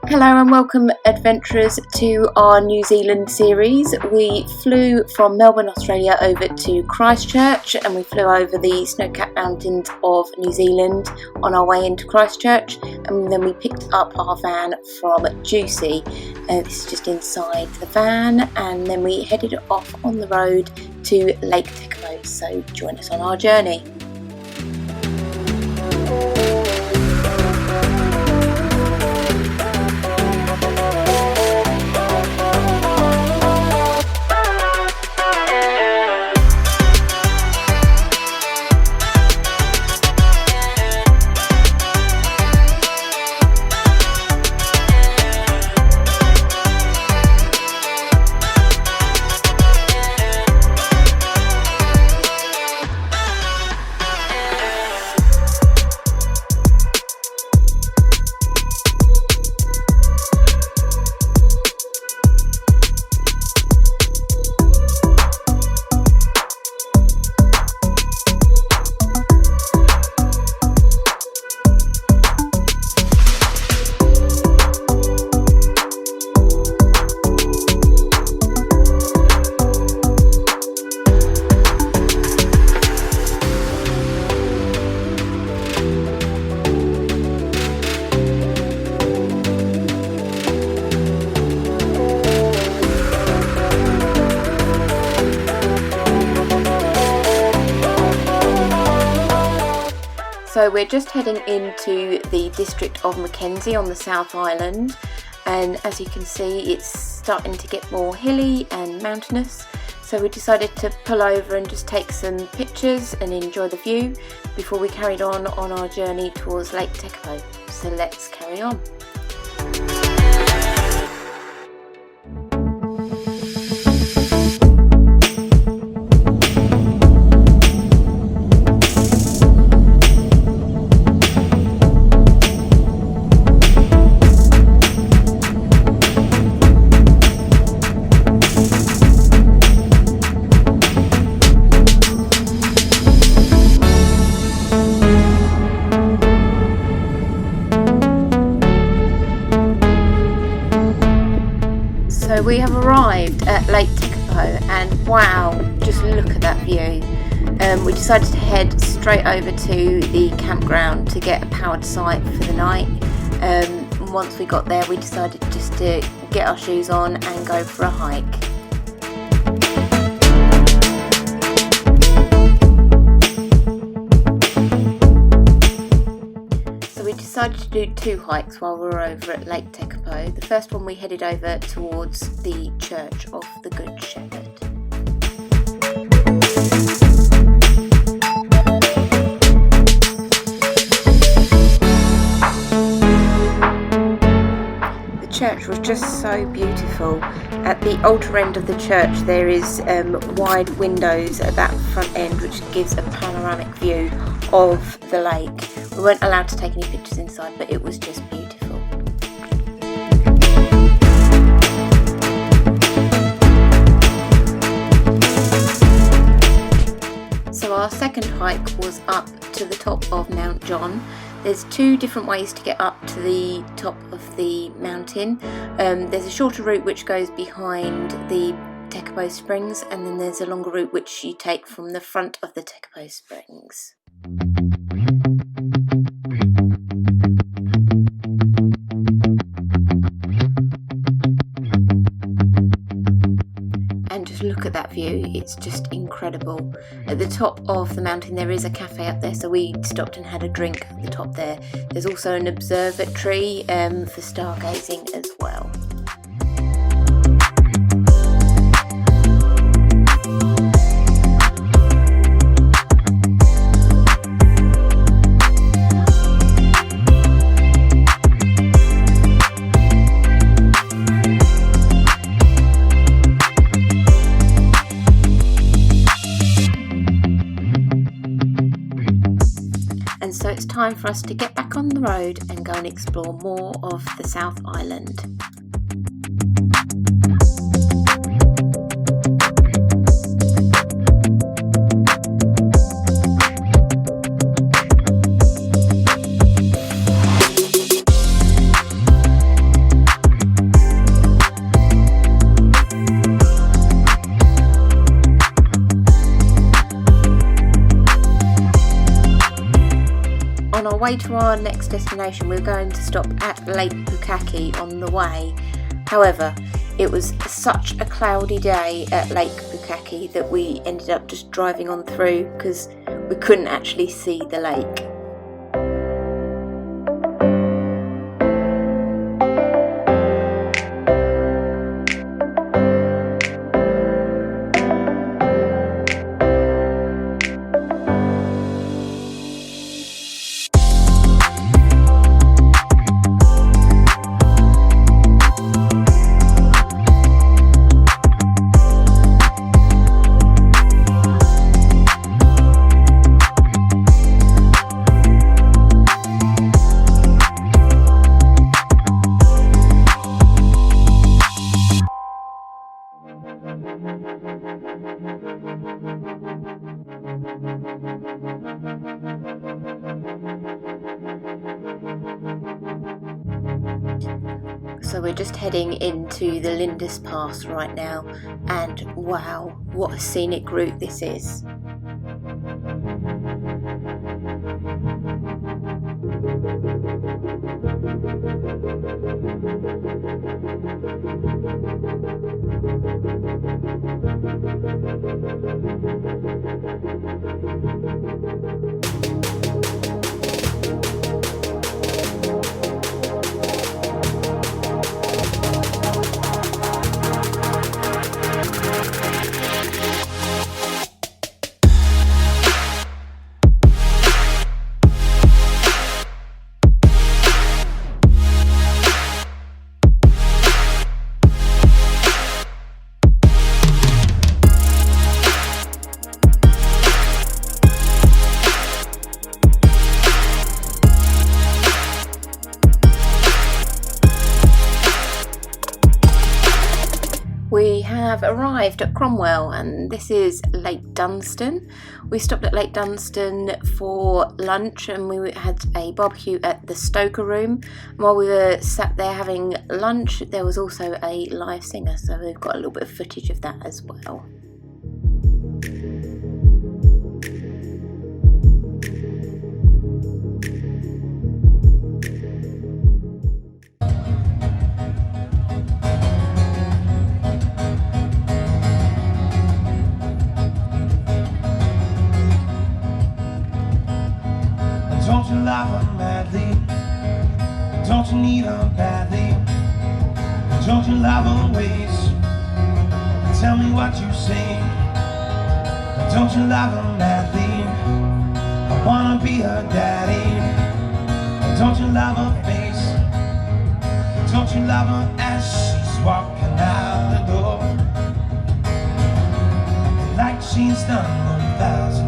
Hello and welcome adventurers to our New Zealand series. We flew from Melbourne, Australia over to Christchurch, and we flew over the snow-capped mountains of New Zealand on our way into Christchurch, and then we picked up our van from Jucy. This is just inside the van, and then we headed off on the road to Lake Tekapo, so join us on our journey. So we're just heading into the district of Mackenzie on the South Island, and as you can see it's starting to get more hilly and mountainous, so we decided to pull over and just take some pictures and enjoy the view before we carried on our journey towards Lake Tekapo. So let's carry on. So we have arrived at Lake Tekapo, and wow, just look at that view. We decided to head straight over to the campground to get a powered site for the night. Once we got there, we decided just to get our shoes on and go for a hike. We decided to do two hikes while we were over at Lake Tekapo. The first one we headed over towards the Church of the Good Shepherd. The church was just so beautiful. At the altar end of the church there is wide windows at that front end which gives a panoramic view of the lake. We weren't allowed to take any pictures inside, but it was just beautiful. So our second hike was up to the top of Mount John. There's two different ways to get up to the top of the mountain. There's a shorter route which goes behind the Tekapo Springs, and then there's a longer route which you take from the front of the Tekapo Springs. Look at that view, it's just incredible. At the top of the mountain there is a cafe up there, so we stopped and had a drink at the top there. There's also an observatory for stargazing as well. And so it's time for us to get back on the road and go and explore more of the South Island. on our way to our next destination, we were going to stop at Lake Pukaki on the way. However, it was such a cloudy day at Lake Pukaki that we ended up just driving on through because we couldn't actually see the lake. So we're just heading into the Lindis Pass right now, and wow, what a scenic route this is. We have arrived at Cromwell, and this is Lake Dunstan. We stopped at Lake Dunstan for lunch and we had a barbecue at the Stoker Room. While we were sat there having lunch, there was also a live singer, so we've got a little bit of footage of that as well. Don't you love her madly? Don't you need her badly? Don't you love her ways? Tell me what you say. Don't you love her madly? I wanna be her daddy. Don't you love her face? Don't you love her as she's walking out the door? Like she's done 1,000